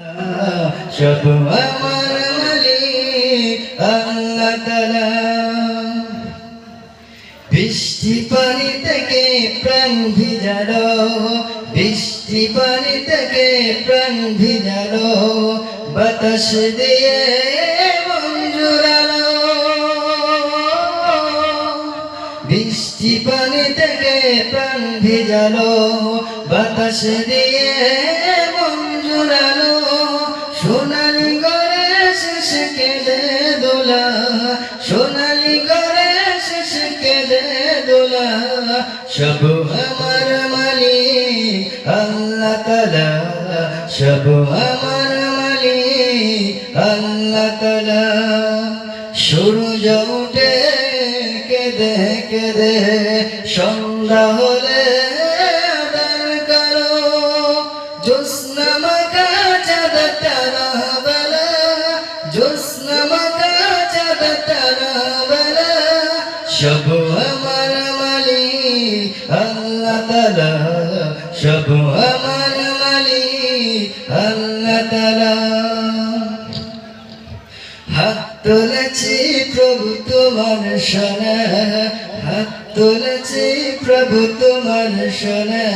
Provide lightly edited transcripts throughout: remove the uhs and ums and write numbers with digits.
সব আমার মালিক আল্লাহ তাআলা। বৃষ্টি পানি থেকে প্রাণ ভিজালো, বৃষ্টি পানি থেকে প্রাণ ভিজালো, বাতাস দিয়ে মন জুড়ালো। বৃষ্টি পানি থেকে প্রাণ ভিজালো, বাতাস দিয়ে মন জুড়ালো। সোনালি ঘরে শেষ কেঁদে দোলা, সোনালি ঘরে শেষ কেঁদে দোলা। সব আমার মালিক আল্লাহ তাআলা, সব আমার মালিক আল্লাহ তাআলা। সূর্য ওঠে কেঁদে কেঁদে, সন্ধ্যা হলে আঁধার কালো। জ্যোৎস্না মাখা চাঁদ তারা বেলা, জ্যোৎস্না মাখা চাঁদ তারা বেলা। সব আমার মালিক আল্লাহ তাআলা, সব আমার মালিক আল্লাহ তাআলা। হাত তুলেছি প্রভু তোমার শরণে, হাত তুলেছি প্রভু তোমার শরণে।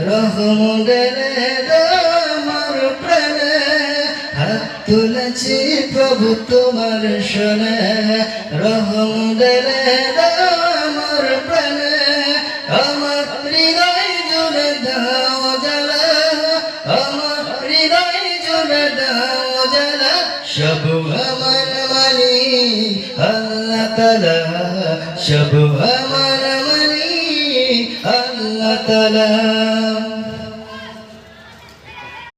রহম ঢেলে দাও আমার প্রাণে, হাত তুলেছি প্রভু তোমার শরণে। রহম ঢেলে দাও আমার প্রাণে। আমার হৃদয় জুড়ে দাও জ্বালা, আমার হৃদয় জুড়ে দাও জ্বালা। সব আমার মালিক আল্লাহ তাআলা, সব আমার মালিক আল্লাহ তাআলা।